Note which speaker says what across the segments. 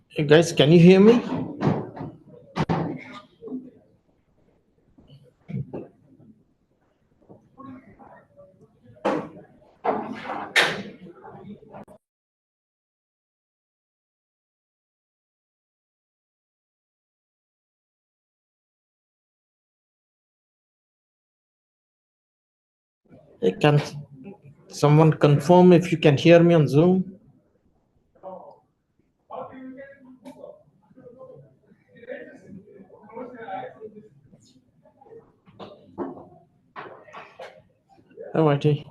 Speaker 1: Hey guys, can you hear me? Hey, can someone confirm if you can hear me on Zoom? Oh, righty.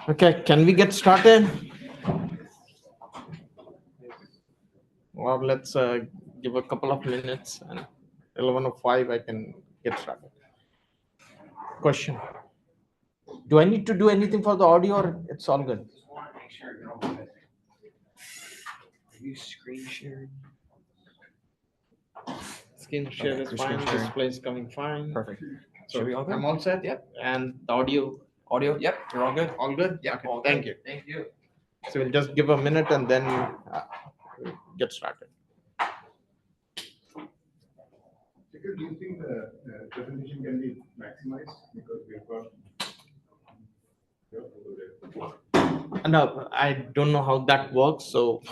Speaker 1: Okay, can we get started? Or let's give a couple of minutes and 11:05 I can get started. Question. Do I need to do anything for the audio or it's all good?
Speaker 2: Just want to make sure you're all good. Are you screen sharing?
Speaker 1: Screen share
Speaker 2: Okay,
Speaker 1: is
Speaker 2: your
Speaker 1: fine,
Speaker 2: screen sharing.
Speaker 1: display is coming fine.
Speaker 2: Perfect.
Speaker 1: So
Speaker 2: Should we all good?
Speaker 1: I'm all set?
Speaker 2: Yep.
Speaker 1: And the audio,
Speaker 2: Audio? Yep. You're all good.
Speaker 1: all good?
Speaker 2: Yep.
Speaker 1: Okay,
Speaker 2: all
Speaker 1: thank
Speaker 2: good.
Speaker 1: you.
Speaker 2: Thank you.
Speaker 1: So we'll just give a minute and then get started.
Speaker 3: Shakil, do you think the presentation can be maximized because we've got?
Speaker 1: No, I don't know how that works. So,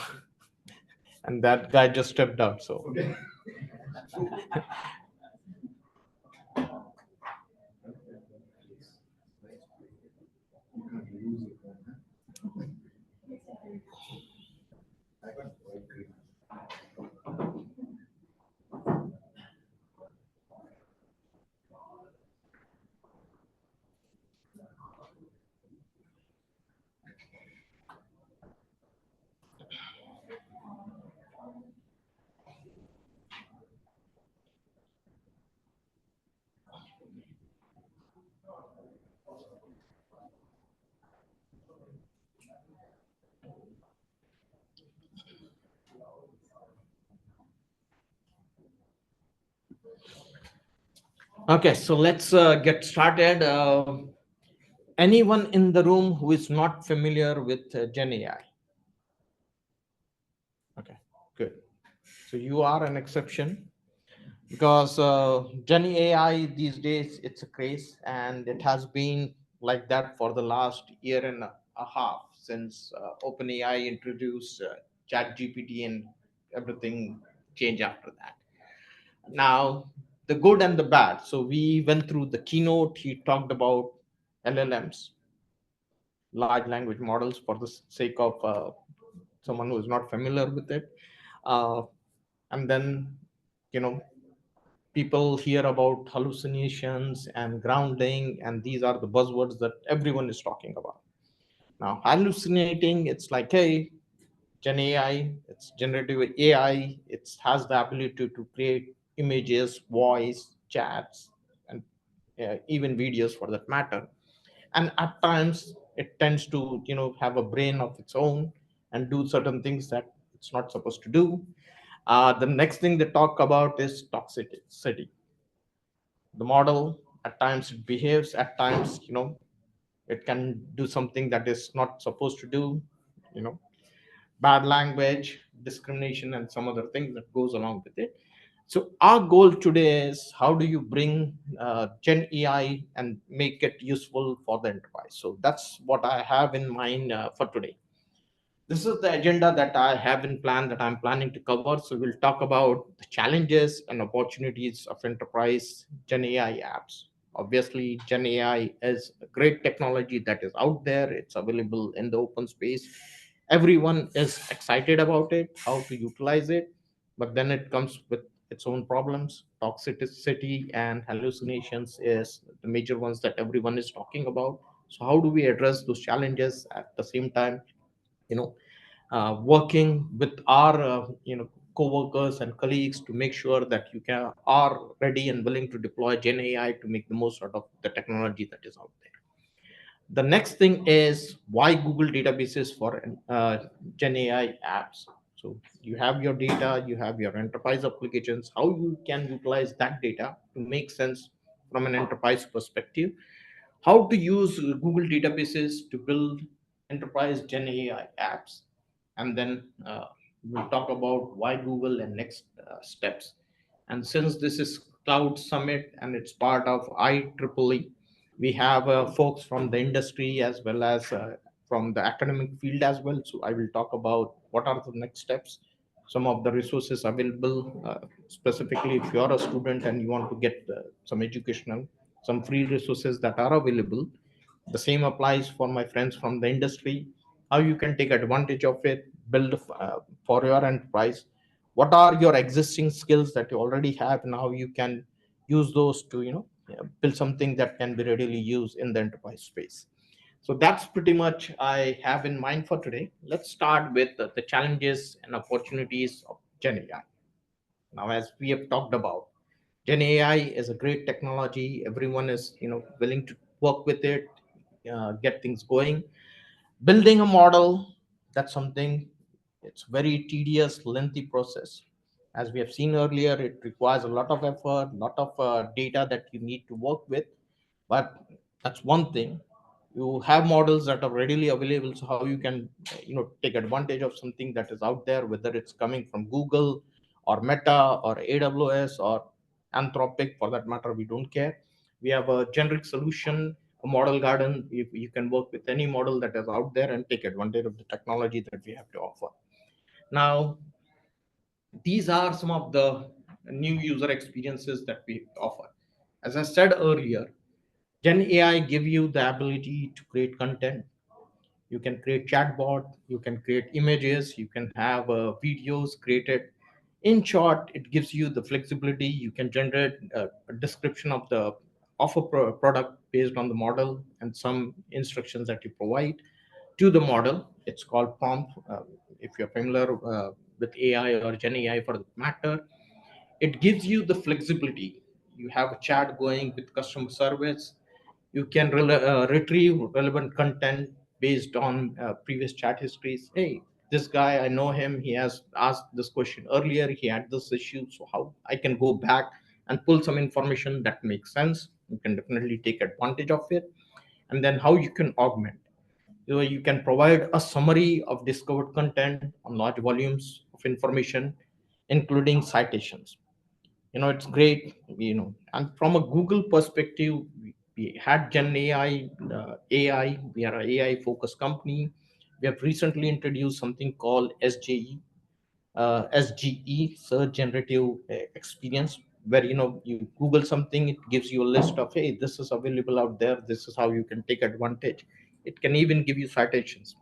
Speaker 1: and that guy just stepped out. So,
Speaker 3: Okay. You can't use it, huh? I got white green.
Speaker 1: okay, so let's get started. Anyone in the room who is not familiar with Gen AI? Okay, good. So you are an exception because Gen AI these days it's a craze and it has been like that for the last year and a half since OpenAI introduced ChatGPT and everything changed after that. Now, the good and the bad. So we went through the keynote. He talked about LLMs, large language models, for the sake of someone who is not familiar with it. Uh, and then, you know, people hear about hallucinations and grounding, and these are the buzzwords that everyone is talking about. Now, hallucinating, it's like, hey, Gen AI, it's generative AI, it has the ability to create images, voice, chats, and even videos for that matter. And at times, it tends to, have a brain of its own and do certain things that it's not supposed to do. The next thing they talk about is toxicity. The model, at times it behaves, at times, it can do something that is not supposed to do, you know bad language, discrimination, and some other things that goes along with it. So our goal today is how do you bring Gen AI and make it useful for the enterprise. So that's what I have in mind for today. This is the agenda that I have in plan that I'm planning to cover. So we'll talk about the challenges and opportunities of enterprise Gen AI apps. Obviously, Gen AI is a great technology that is out there. It's available in the open space. Everyone is excited about it, how to utilize it, but then it comes with its own problems. Toxicity and hallucinations is the major ones that everyone is talking about. So how do we address those challenges at the same time? you know Working with our co-workers and colleagues to make sure that you are ready and willing to deploy Gen AI to make the most out of the technology that is out there. The next thing is why Google databases for Gen AI apps. So you have your data, you have your enterprise applications, how you can utilize that data to make sense from an enterprise perspective, how to use Google databases to build enterprise Gen AI apps, and then we'll talk about why Google and next steps. And since this is Cloud Summit and it's part of IEEE, we have folks from the industry as well as from the academic field as well. So I will talk about what are the next steps, some of the resources available, specifically if you're a student and you want to get some educational, some free resources that are available. The same applies for my friends from the industry, how you can take advantage of it, build for your enterprise. What are your existing skills that you already have, and how you can use those to, build something that can be readily used in the enterprise space. So that's pretty much I have in mind for today. Let's start with the challenges and opportunities of Gen AI. Now, as we have talked about, Gen AI is a great technology. Everyone is, willing to work with it, get things going. Building a model, that's something, it's very tedious, lengthy process. As we have seen earlier, it requires a lot of effort, lot of data that you need to work with. But that's one thing. You have models that are readily available, so how you can take advantage of something that is out there, whether it's coming from Google or Meta or AWS or Anthropic for that matter, we don't care. We have a generic solution, a model garden. You can work with any model that is out there and take advantage of the technology that we have to offer. Now, these are some of the new user experiences that we offer. As I said earlier, Gen AI give you the ability to create content. You can create chatbot, you can create images, you can have videos created. In short, it gives you the flexibility. You can generate a description of the product based on the model and some instructions that you provide to the model. It's called prompt. If you're familiar with AI or Gen AI for that matter, it gives you the flexibility. You have a chat going with customer service. You can retrieve relevant content based on previous chat histories. Hey, this guy, I know him. He has asked this question earlier. He had this issue. So how I can go back and pull some information that makes sense. You can definitely take advantage of it. And then how you can augment. You can provide a summary of discovered content on large volumes of information, including citations. It's great. And from a Google perspective, we had Gen AI. We are an AI focused company. We have recently introduced something called SGE, search generative experience, where you Google something, it gives you a list of, hey, this is available out there, this is how you can take advantage. It can even give you citations.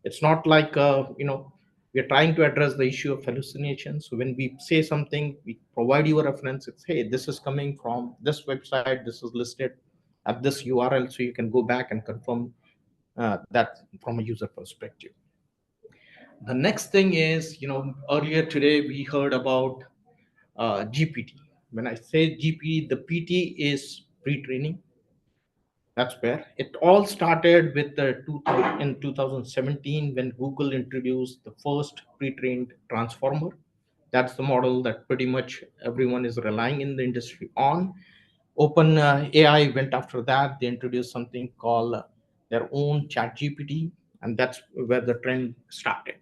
Speaker 1: It's not like we are trying to address the issue of hallucinations. So when we say something, we provide you a reference. It's, hey, this is coming from this website, this is listed at this URL, so you can go back and confirm that from a user perspective. The next thing is, earlier today we heard about GPT. When I say GPT, the PT is pre-training. That's where it all started with in 2017 when Google introduced the first pre-trained transformer. That's the model that pretty much everyone is relying in the industry on. Open AI went after that. They introduced something called their own Chat GPT, and that's where the trend started.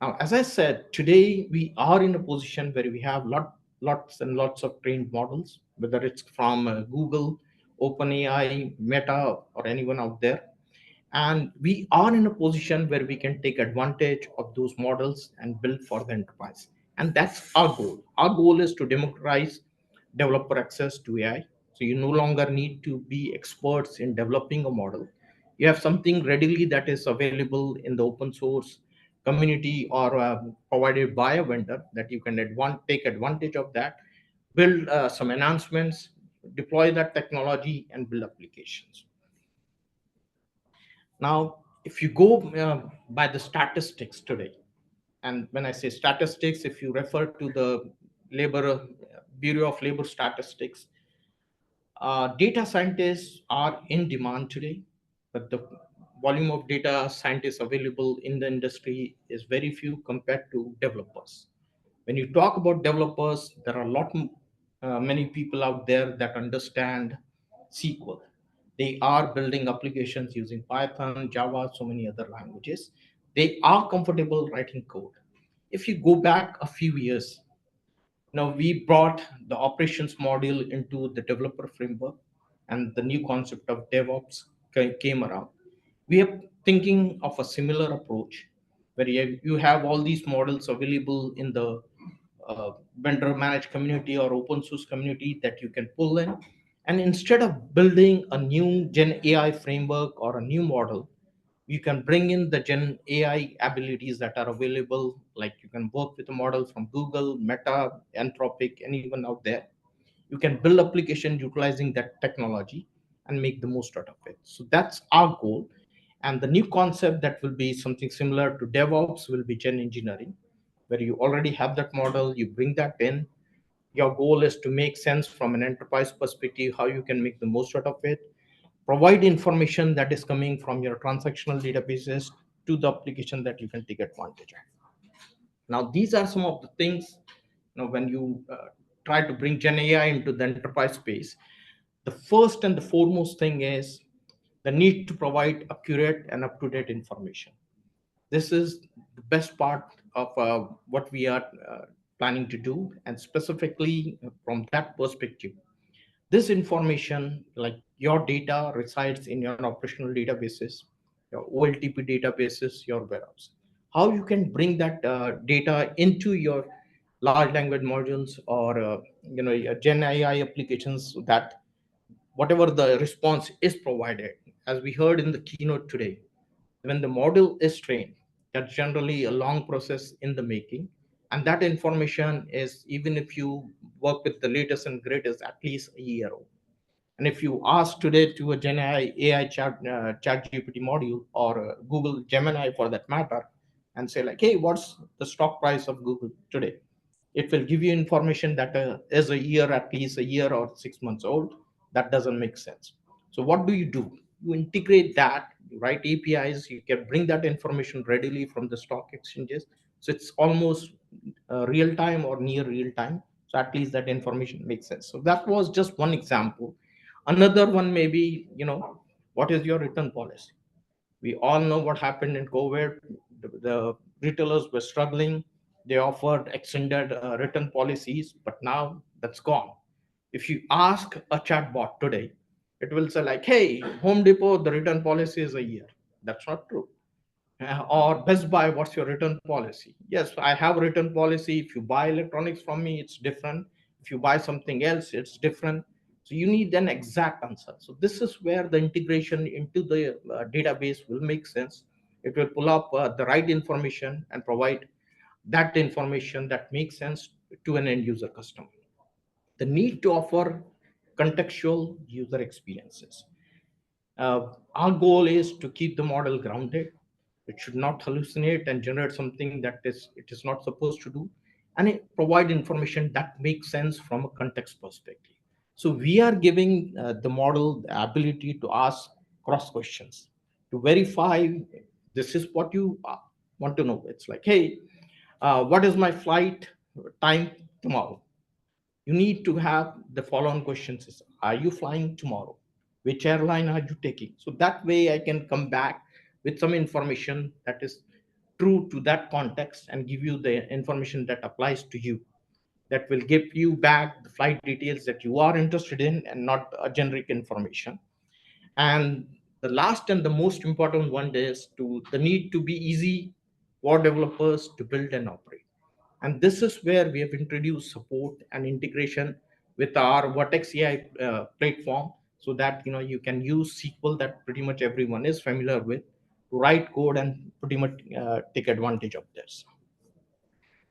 Speaker 1: Now, as I said, today we are in a position where we have lots and lots of trained models, whether it's from Google, OpenAI, Meta, or anyone out there. And we are in a position where we can take advantage of those models and build for the enterprise. And that's our goal. Our goal is to democratize developer access to AI. So you no longer need to be experts in developing a model. You have something readily that is available in the open source community or provided by a vendor that you can take advantage of that, build some enhancements, deploy that technology, and build applications. Now, if you go by the statistics today, And when I say statistics, if you refer to the labor Bureau of Labor Statistics, data scientists are in demand today, but the volume of data scientists available in the industry is very few compared to developers. When you talk about developers, there are many people out there that understand SQL. They are building applications using Python, Java, so many other languages. They are comfortable writing code. If you go back a few years, now we brought the operations module into the developer framework, and the new concept of DevOps came around. We are thinking of a similar approach where you have all these models available in the vendor managed community or open source community that you can pull in. And instead of building a new Gen AI framework or a new model, you can bring in the Gen AI abilities that are available. Like you can work with a model from Google, Meta, Anthropic, and even out there. You can build application utilizing that technology and make the most out of it. So that's our goal. And the new concept that will be something similar to DevOps will be Gen engineering, where you already have that model, you bring that in. Your goal is to make sense from an enterprise perspective, how you can make the most out of it, provide information that is coming from your transactional databases to the application that you can take advantage of. Now, these are some of the things, when you try to bring Gen AI into the enterprise space, the first and the foremost thing is the need to provide accurate and up-to-date information. This is the best part of what we are planning to do, and specifically from that perspective, this information, like your data, resides in your operational databases, your OLTP databases, your warehouse. How you can bring that data into your large language modules or your Gen AI applications, so that whatever the response is provided, as we heard in the keynote today, when the model is trained, that's generally a long process in the making. And that information is, even if you work with the latest and greatest, at least a year old. And if you ask today to a Gen AI chat GPT module, or Google Gemini for that matter, and say like, hey, what's the stock price of Google today? It will give you information that is a year, at least a year or 6 months old. That doesn't make sense. So what do? You integrate that, you write APIs, you can bring that information readily from the stock exchanges. So it's almost real time or near real time. So at least that information makes sense. So that was just one example. Another one may be, what is your return policy? We all know what happened in COVID. The retailers were struggling. They offered extended return policies, but now that's gone. If you ask a chatbot today, it will say like, "Hey, Home Depot, the return policy is a year." That's not true. Or Best Buy, what's your return policy? Yes, I have a return policy. If you buy electronics from me, it's different. If you buy something else, it's different. So you need an exact answer. So this is where the integration into the database will make sense. It will pull up the right information and provide that information that makes sense to an end user customer. The need to offer contextual user experiences. Our goal is to keep the model grounded. It should not hallucinate and generate something that it is not supposed to do, and it provide information that makes sense from a context perspective. So we are giving the model the ability to ask cross questions to verify this is what you want to know. It's like, hey, what is my flight time tomorrow? You need to have the following questions is, are you flying tomorrow? Which airline are you taking? So that way I can come back with some information that is true to that context and give you the information that applies to you, that will give you back the flight details that you are interested in and not a generic information. And the last and the most important one is to the need to be easy for developers to build and operate. And this is where we have introduced support and integration with our Vertex AI platform, so that you can use SQL that pretty much everyone is familiar with to write code and pretty much take advantage of this.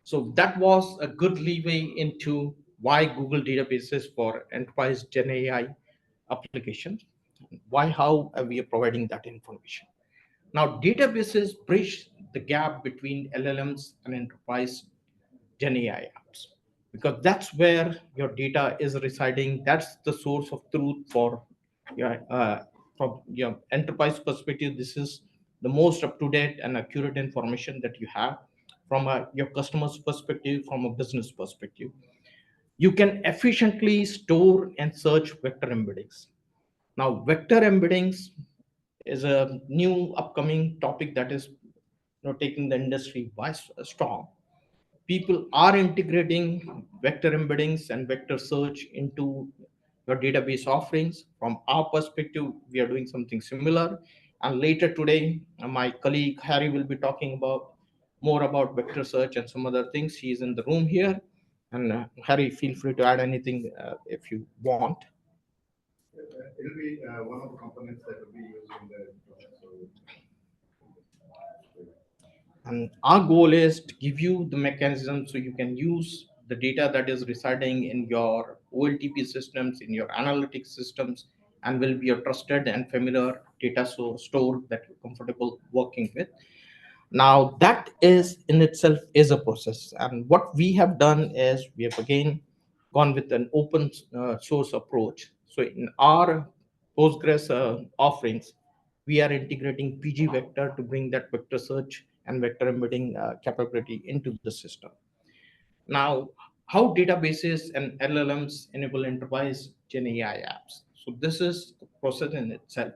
Speaker 1: So that was a good leeway into why Google databases for enterprise Gen AI applications, why how we are providing that information. Now, databases bridge the gap between LLMs and enterprise Gen AI apps, because that's where your data is residing. That's the source of truth for your from your enterprise perspective. This is the most up to date and accurate information that you have from your customer's perspective, from a business perspective. You can efficiently store and search vector embeddings. Now, vector embeddings is a new upcoming topic that is taking the industry by storm. People are integrating vector embeddings and vector search into your database offerings. From our perspective, we are doing something similar. And later today, my colleague Harry will be talking about more about vector search and some other things. He is in the room here. And Harry, feel free to add anything if you want.
Speaker 3: It'll be one of the components that will be used in the product. So
Speaker 1: And our goal is to give you the mechanism so you can use the data that is residing in your OLTP systems, in your analytics systems, and will be a trusted and familiar data store that you're comfortable working with. Now that is in itself is a process, and what we have done is we have again gone with an open source approach. So in our Postgres offerings, we are integrating PG Vector to bring that vector search and vector embedding capability into the system. Now, how databases and LLMs enable enterprise Gen AI apps. So this is the process in itself.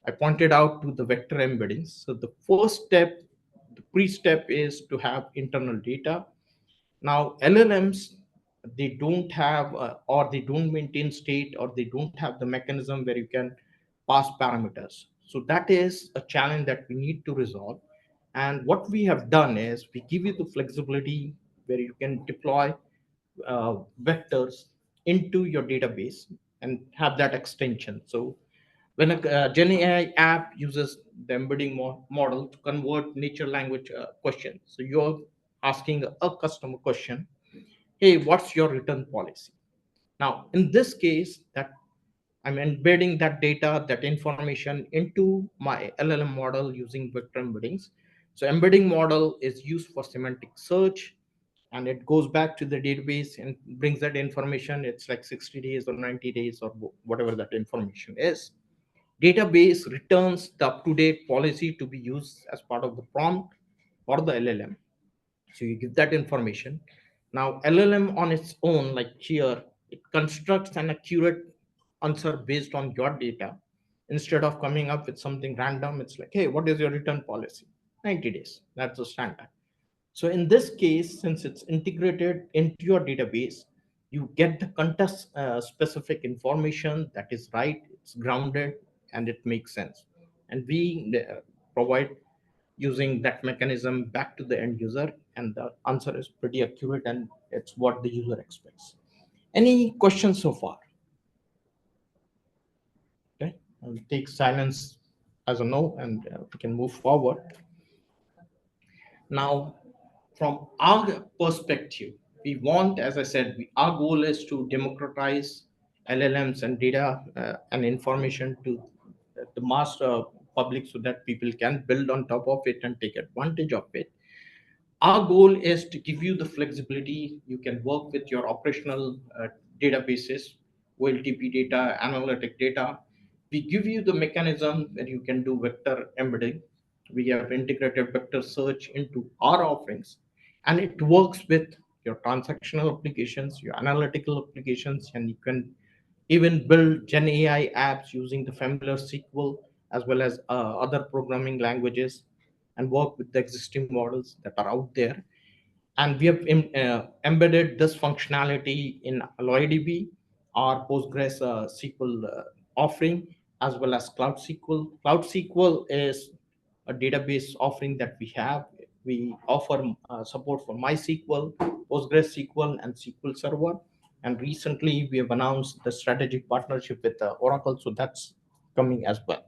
Speaker 1: I pointed out to the vector embeddings. So the first step, the pre-step is to have internal data. Now, LLMs, they don't have or they don't maintain state, or they don't have the mechanism where you can pass parameters. So that is a challenge that we need to resolve. And what we have done is we give you the flexibility where you can deploy vectors into your database and have that extension. So when a Gen AI app uses the embedding model to convert nature language questions, so you're asking a customer question, hey, what's your return policy? Now, in this case, that I'm embedding that data, that information into my LLM model using vector embeddings. So embedding model is used for semantic search, and it goes back to the database and brings that information. It's like 60 days or 90 days or whatever that information is. Database returns the up-to-date policy to be used as part of the prompt or the LLM. So you give that information. Now LLM on its own, like here, it constructs an accurate answer based on your data. Instead of coming up with something random, it's like, hey, what is your return policy? 90 days. That's the standard. So in this case, since it's integrated into your database, you get the context specific information that is right, it's grounded, and it makes sense. And we provide using that mechanism back to the end user, and the answer is pretty accurate and it's what the user expects. Any questions so far? Okay, I'll take silence as a no, and we can move forward. Now, from our perspective, we want, as I said, our goal is to democratize LLMs and data and information to the mass public so that people can build on top of it and take advantage of it. Our goal is to give you the flexibility. You can work with your operational databases, OLTP data, analytic data. We give you the mechanism where you can do vector embedding. We have integrated vector search into our offerings, and it works with your transactional applications, your analytical applications, and you can even build Gen AI apps using the familiar SQL as well as other programming languages, and work with the existing models that are out there. And we have embedded this functionality in AlloyDB, our Postgres SQL offering, as well as Cloud SQL. Cloud SQL is a database offering that we have. We offer support for MySQL, Postgres SQL, and SQL Server. And recently, we have announced the strategic partnership with Oracle, so that's coming as well.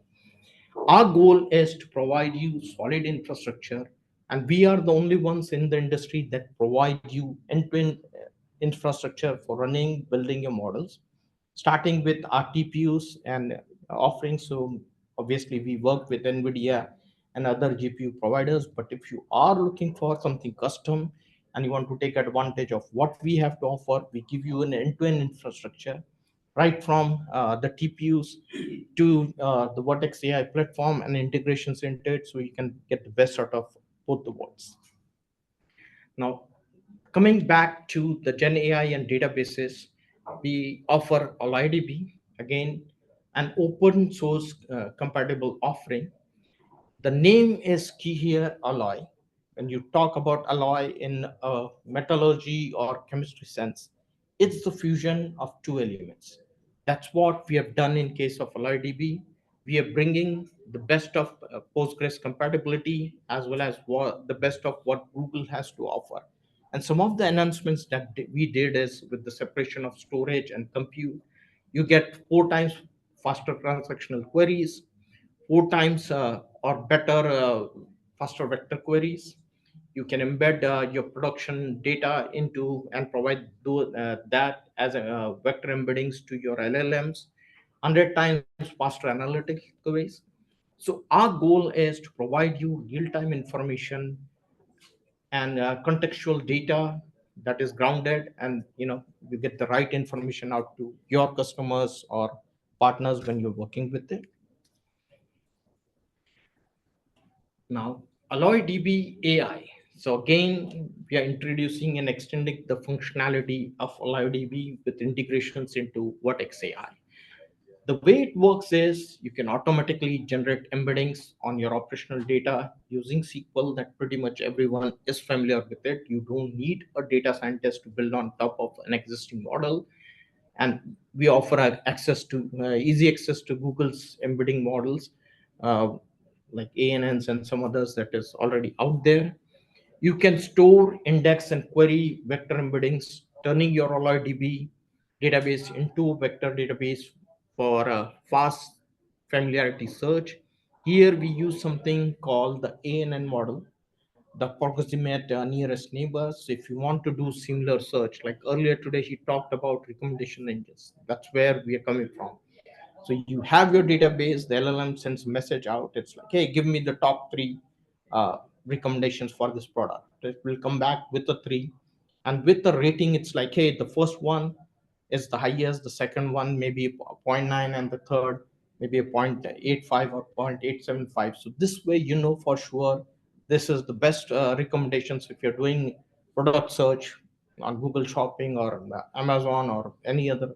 Speaker 1: Our goal is to provide you solid infrastructure, and we are the only ones in the industry that provide you end-to-end infrastructure for running, building your models, starting with our TPUs and offerings. So obviously, we work with NVIDIA and other GPU providers. But if you are looking for something custom and you want to take advantage of what we have to offer, we give you an end-to-end infrastructure, right from the TPUs to the Vertex AI platform and integrations into it, so you can get the best out of both the worlds. Now, coming back to the Gen AI and databases, we offer AlloyDB, again, an open source compatible offering. The name is key here, alloy. When you talk about alloy in a metallurgy or chemistry sense, it's the fusion of two elements. That's what we have done in case of AlloyDB. We are bringing the best of Postgres compatibility as well as the best of what Google has to offer. And some of the enhancements that we did is with the separation of storage and compute, you get 4 times faster transactional queries, 4 times or better faster vector queries. You can embed your production data into and provide that as a, vector embeddings to your LLMs, 100 times faster analytic queries. So our goal is to provide you real-time information and contextual data that is grounded, and you get the right information out to your customers or partners when you're working with it. Now, AlloyDB AI. So again, we are introducing and extending the functionality of AlloyDB with integrations into Vertex AI. The way it works is you can automatically generate embeddings on your operational data using SQL that pretty much everyone is familiar with it. You don't need a data scientist to build on top of an existing model. And we offer access to easy access to Google's embedding models, uh, like ANNs and some others that is already out there. You can store, index, and query vector embeddings, turning your AlloyDB database into a vector database for a fast familiarity search. Here we use something called the ANN model, the approximate nearest neighbors. If you want to do similar search, like earlier today, he talked about recommendation engines. That's where we are coming from. So you have your database, the LLM sends a message out. It's like, hey, give me the top three uh, recommendations for this product. It will come back with the three. And with the rating, it's like, hey, the first one is the highest, the second one maybe a zero point 0.9, and the third maybe a 0.85 or 0.875. So this way, for sure, this is the best recommendations if you're doing product search on Google Shopping or Amazon or any other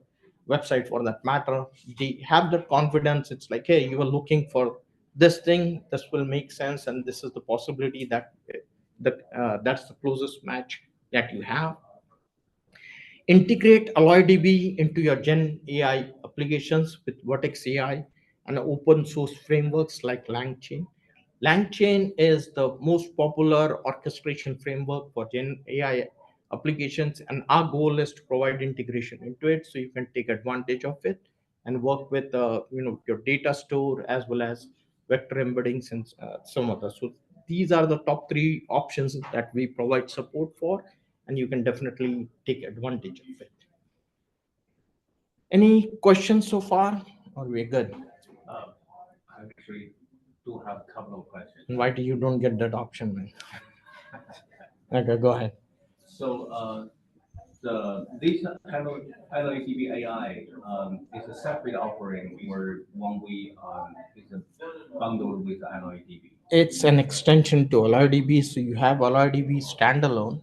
Speaker 1: website for that matter. They have the confidence. It's like, hey, you are looking for this thing, this will make sense, and this is the possibility that's the closest match that you have. Integrate AlloyDB into your Gen AI applications with Vertex AI and open source frameworks like LangChain. LangChain is the most popular orchestration framework for Gen AI applications, and our goal is to provide integration into it so you can take advantage of it and work with your data store as well as vector embeddings and some others. So these are the top three options that we provide support for, and you can definitely take advantage of it. Any questions so far, or we're good?
Speaker 4: Uh, I actually do have a couple of questions.
Speaker 1: Why do you don't get that option, man? Okay, go ahead.
Speaker 4: So, this HelloATV AI is a separate offering where one we is a bundled with HelloATV.
Speaker 1: It's an extension to AlloyDB, so you have AlloyDB standalone,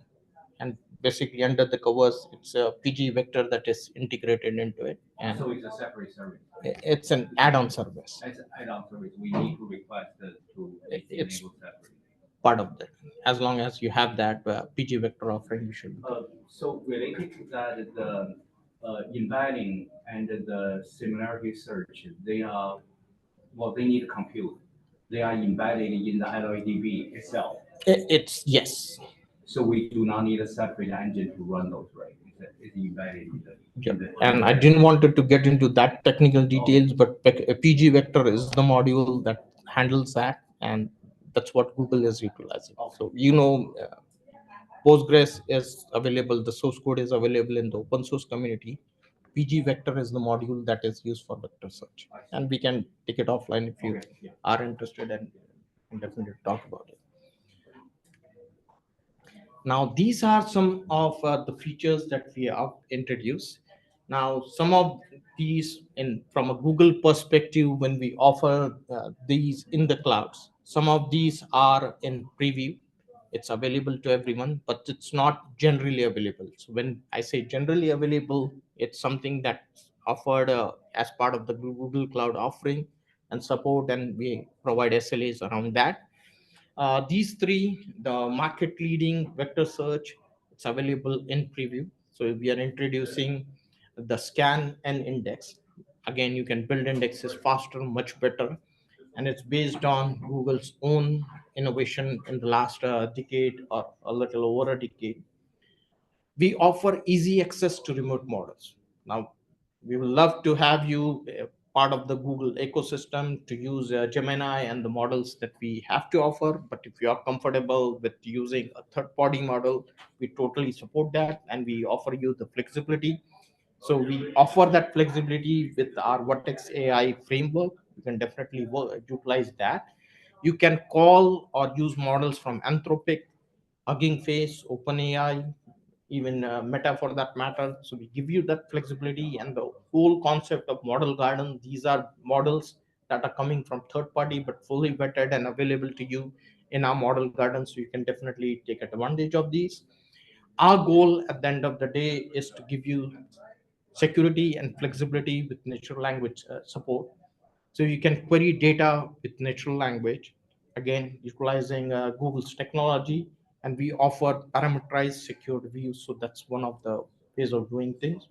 Speaker 1: and basically under the covers, it's a PG vector that is integrated into it, and
Speaker 4: So it's a separate service.
Speaker 1: it's an add-on service.
Speaker 4: As an add-on service, we need to request to
Speaker 1: It's
Speaker 4: enable separate.
Speaker 1: part of that. As long as you have that PG vector offering, you should be good.
Speaker 4: So related to that, the embedding and the similarity search, they are they need compute. They are embedded in the LLDB itself.
Speaker 1: It's yes.
Speaker 4: So we do not need a separate engine to run those, right? It's embedded in the.
Speaker 1: Yeah. And I didn't want to get into that technical details, but PG vector is the module that handles that, and that's what Google is utilizing. So Postgres is available, the source code is available in the open source community. PG vector is the module that is used for vector search, and we can take it offline if you
Speaker 4: Okay, yeah.
Speaker 1: are interested in. can definitely talk about it. Now, these are some of the features that we have introduced. Now, some of these, in from a Google perspective, when we offer these in the clouds, some of these are in preview. It's available to everyone, but it's not generally available. So when I say generally available, it's something that's offered as part of the Google Cloud offering and support, and we provide SLAs around that. These three, the market leading vector search, it's available in preview. So we are introducing the scan and index. Again, you can build indexes faster, much better, and it's based on Google's own innovation in the last decade or a little over a decade. We offer easy access to remote models. Now, we would love to have you part of the Google ecosystem to use Gemini and the models that we have to offer. But if you are comfortable with using a third party model, we totally support that and we offer you the flexibility. So we offer that flexibility with our Vertex AI framework. You can definitely utilize that. You can call or use models from Anthropic, Hugging Face, OpenAI, even Meta for that matter. So we give you that flexibility and the whole concept of model garden. These are models that are coming from third party but fully vetted and available to you in our model garden. So you can definitely take advantage of these. Our goal at the end of the day is to give you security and flexibility with natural language support. So you can query data with natural language, again, utilizing Google's technology, and we offer parameterized secured views. So that's one of the ways of doing things.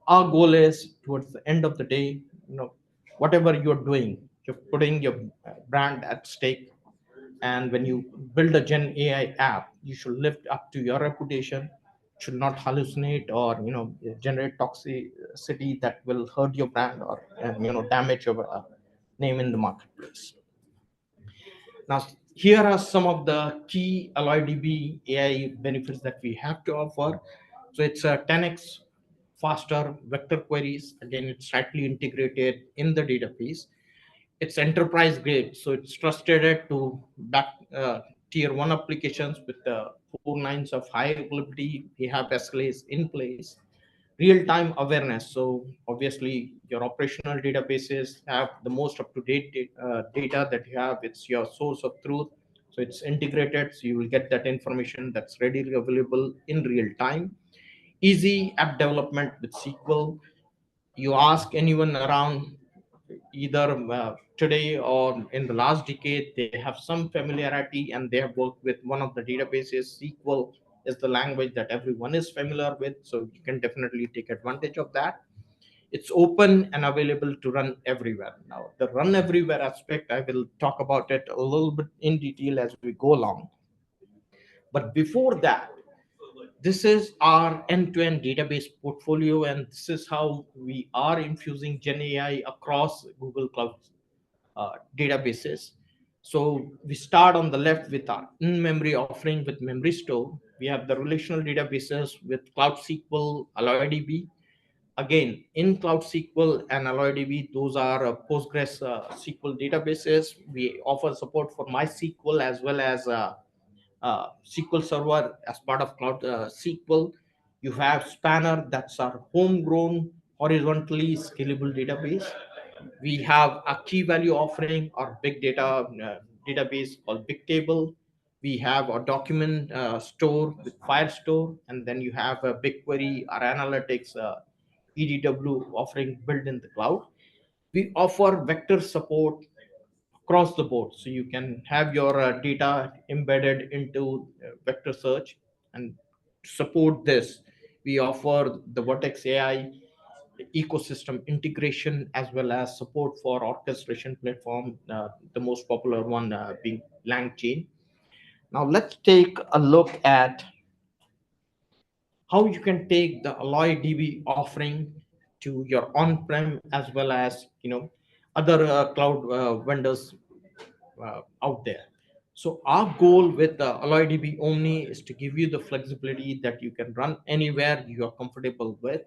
Speaker 1: Our goal is towards the end of the day, whatever you're doing, you're putting your brand at stake. And when you build a Gen AI app, you should live up to your reputation, should not hallucinate or generate toxicity that will hurt your brand or damage your name in the marketplace. Now, here are some of the key AlloyDB AI benefits that we have to offer. So it's a 10x faster vector queries. Again, it's tightly integrated in the database. It's enterprise grade, so it's trusted to back tier one applications with 4 nines of high availability. We have SLAs in place. Real time awareness. So obviously, your operational databases have the most up to date data that you have. It's your source of truth. So it's integrated. So you will get that information that's readily available in real time. Easy app development with SQL. You ask anyone around, either today or in the last decade, they have some familiarity and they have worked with one of the databases. SQL is the language that everyone is familiar with, so you can definitely take advantage of that. It's open and available to run everywhere. Now, the run everywhere aspect, I will talk about it a little bit in detail as we go along. But before that, this is our end-to-end database portfolio, and this is how we are infusing Gen AI across Google Cloud databases. So we start on the left with our in-memory offering with Memory Store. We have the relational databases with Cloud SQL, AlloyDB. Again, in Cloud SQL and AlloyDB, those are Postgres SQL databases. We offer support for MySQL as well as SQL Server as part of Cloud SQL. You have Spanner, that's our homegrown horizontally scalable database. We have a key value offering or big data database called Bigtable. We have a document store with Firestore, and then you have a BigQuery or analytics EDW offering built in the cloud. We offer vector support across the board, so you can have your data embedded into vector search. And to support this, we offer the Vertex AI ecosystem integration as well as support for orchestration platform, the most popular one being LangChain. Now let's take a look at how you can take the Alloy DB offering to your on-prem as well as other cloud vendors out there. So our goal with the Alloy DB Omni is to give you the flexibility that you can run anywhere you are comfortable with.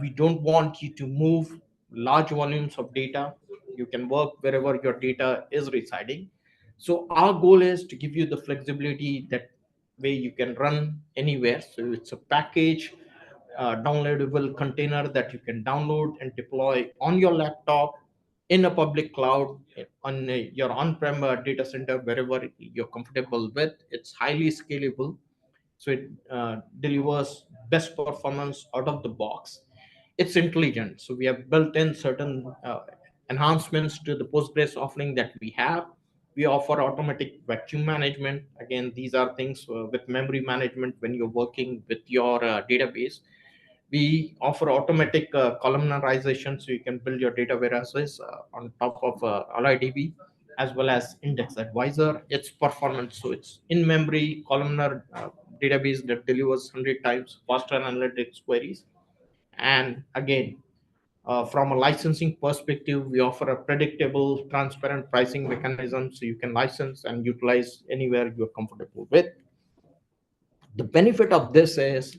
Speaker 1: We don't want you to move large volumes of data. You can work wherever your data is residing. So our goal is to give you the flexibility that way you can run anywhere. So it's a package, downloadable container that you can download and deploy on your laptop, in a public cloud, on your on-prem data center, wherever you're comfortable with. It's highly scalable, so it delivers best performance out of the box. It's intelligent, so we have built in certain enhancements to the Postgres offering that we have. We offer automatic vacuum management. Again, these are things with memory management when you're working with your database. We offer automatic columnarization, so you can build your data warehouses on top of LIDB, as well as Index Advisor. It's performance, so it's in memory columnar database that delivers 100 times faster analytics queries. And again, from a licensing perspective, we offer a predictable, transparent pricing mechanism, so you can license and utilize anywhere you're comfortable with. The benefit of this is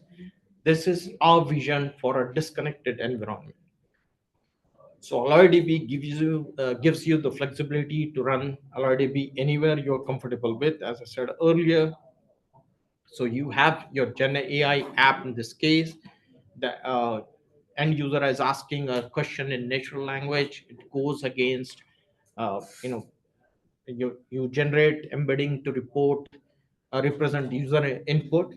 Speaker 1: our vision for a disconnected environment. So AlloyDB gives you the flexibility to run AlloyDB anywhere you're comfortable with, as I said earlier. So you have your Gen AI app in this case. The end user is asking a question in natural language. It goes against, you know, you generate embedding to report represent user input.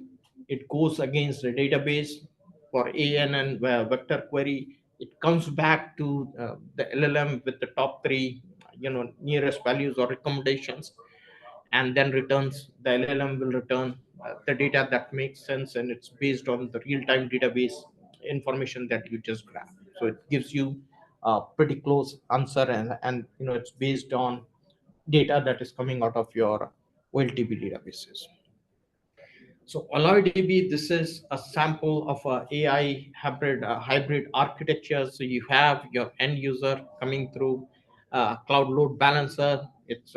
Speaker 1: It goes against the database for ANN vector query. It comes back to the LLM with the top three, nearest values or recommendations, and then returns. The LLM will return the data that makes sense, and it's based on the real-time database information that you just grabbed. So it gives you a pretty close answer, and it's based on data that is coming out of your OLTP databases. So AlloyDB, this is a sample of a AI hybrid architecture. So you have your end user coming through cloud load balancer. It's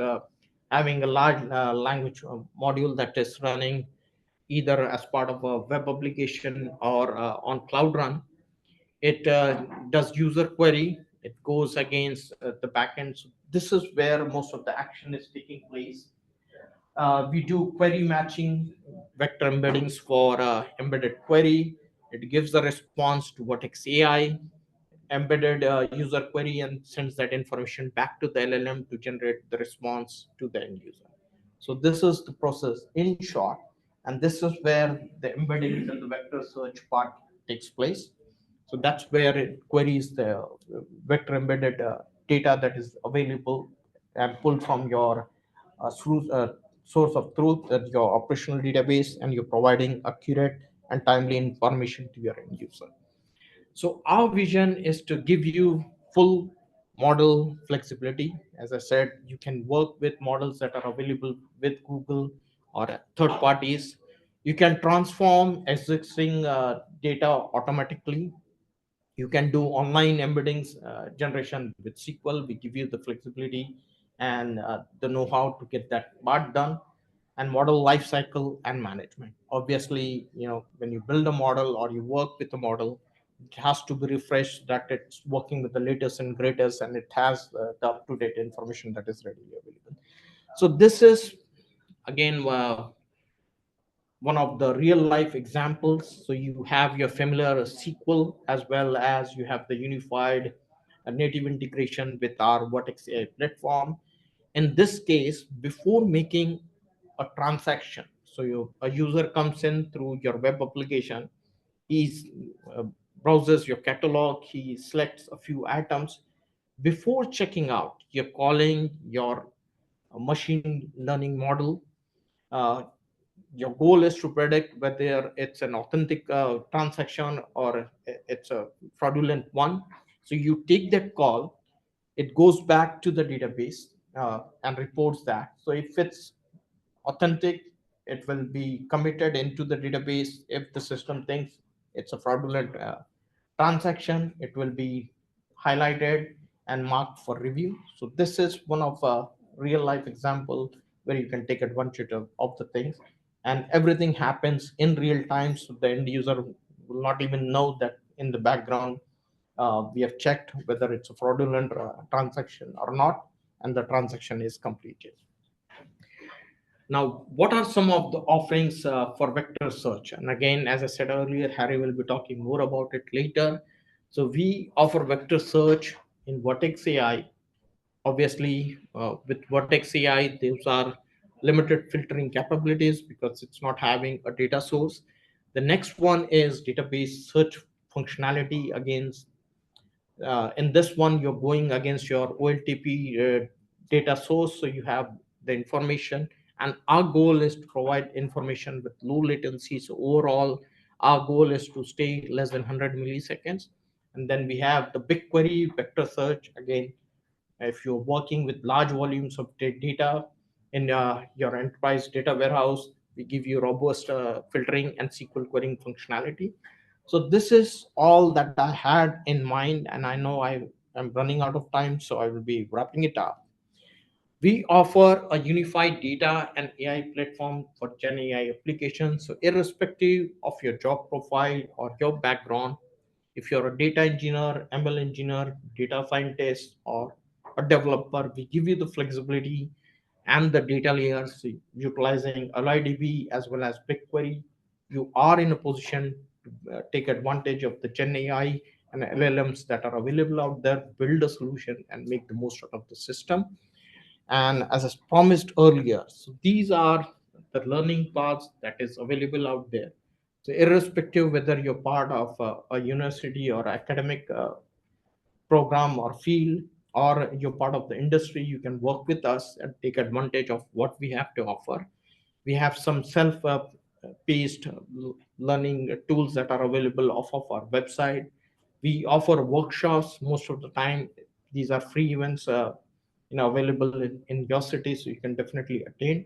Speaker 1: having a large language module that is running either as part of a web application or on Cloud Run. It does user query. It goes against the backend. So this is where most of the action is taking place. We do query matching, vector embeddings for embedded query. It gives the response to Vertex AI, embedded user query, and sends that information back to the LLM to generate the response to the end user. So this is the process in short, and this is where the embeddings and the vector search part takes place. So that's where it queries the vector embedded data that is available and pulled from your source of truth, that your operational database, and you're providing accurate and timely information to your end user. So our vision is to give you full model flexibility. As I said, you can work with models that are available with Google or third parties. You can transform existing data automatically. You can do online embeddings generation with SQL. We give you the flexibility and the know-how to get that part done. And model lifecycle and management. Obviously, when you build a model or you work with a model, it has to be refreshed, that it's working with the latest and greatest, and it has the up-to-date information that is readily available. So this is again one of the real life examples. So you have your familiar SQL, as well as you have the unified native integration with our Vertex AI platform. In this case, before making a transaction, so a user comes in through your web application, he uh, browses your catalog, he selects a few items. Before checking out, you're calling your machine learning model. uh, your goal is to predict whether it's an authentic transaction or it's a fraudulent one. So you take that call, it goes back to the database and reports that. So if it's authentic, it will be committed into the database. If the system thinks it's a fraudulent transaction, it will be highlighted and marked for review. So this is one of a real life example where you can take advantage of the things, and everything happens in real time. So the end user will not even know that in the background we have checked whether it's a fraudulent transaction or not, and the transaction is completed. Now, what are some of the offerings for vector search? And again, as I said earlier, Harry will be talking more about it later. So we offer vector search in Vertex AI. Obviously, with Vertex AI, those are limited filtering capabilities because it's not having a data source. The next one is database search functionality. Again, in this one, you're going against your OLTP data source, so you have the information. And our goal is to provide information with low latency. So overall, our goal is to stay less than 100 milliseconds. And then we have the BigQuery vector search. Again, if you're working with large volumes of data in your enterprise data warehouse, we give you robust filtering and SQL querying functionality. So this is all that I had in mind, and I know I am running out of time, so I will be wrapping it up. We offer a unified data and AI platform for Gen AI applications. So irrespective of your job profile or your background, if you're a data engineer, ML engineer, data scientist, or a developer, we give you the flexibility and the data layers utilizing LIDB as well as BigQuery. You are in a position to take advantage of the Gen AI and LLMs that are available out there, build a solution, and make the most out of the system. And as I promised earlier, so these are the learning paths that is available out there. So irrespective whether you're part of a university or academic program or field, or you're part of the industry, you can work with us and take advantage of what we have to offer. We have some self paced learning tools that are available off of our website. We offer workshops most of the time. These are free events, available in your city, so you can definitely attend.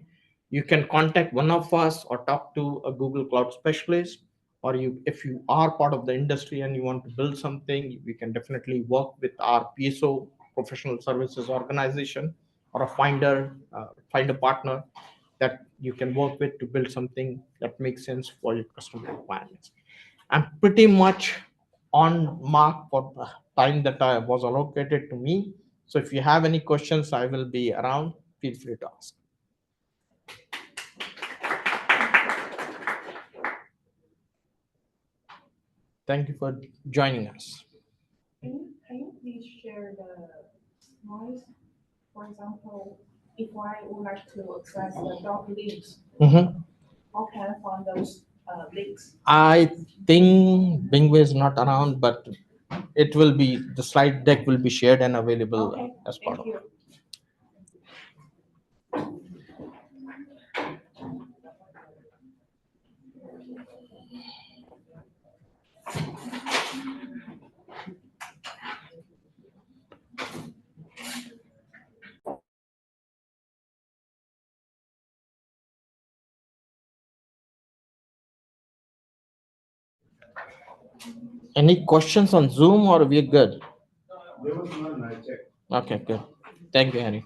Speaker 1: You can contact one of us or talk to a Google Cloud specialist, or you, if you are part of the industry and you want to build something, we can definitely work with our PSO, professional services organization, or a find a partner that you can work with to build something that makes sense for your customer requirements. I'm pretty much on mark for the time that I was allocated to me. So if you have any questions, I will be around. Feel free to ask. Thank you for joining us.
Speaker 5: Can you please share the noise? For example, if I would like to access the doc links,
Speaker 1: Mhm.
Speaker 5: how can I find those links?
Speaker 1: I think Bingway is not around, but it will be, the slide deck will be shared and available
Speaker 5: Okay,
Speaker 1: as part
Speaker 5: thank
Speaker 1: of
Speaker 5: you.
Speaker 1: it. Any questions on Zoom or we're good?
Speaker 3: There was none, I checked.
Speaker 1: Okay, good. Thank you, Harry.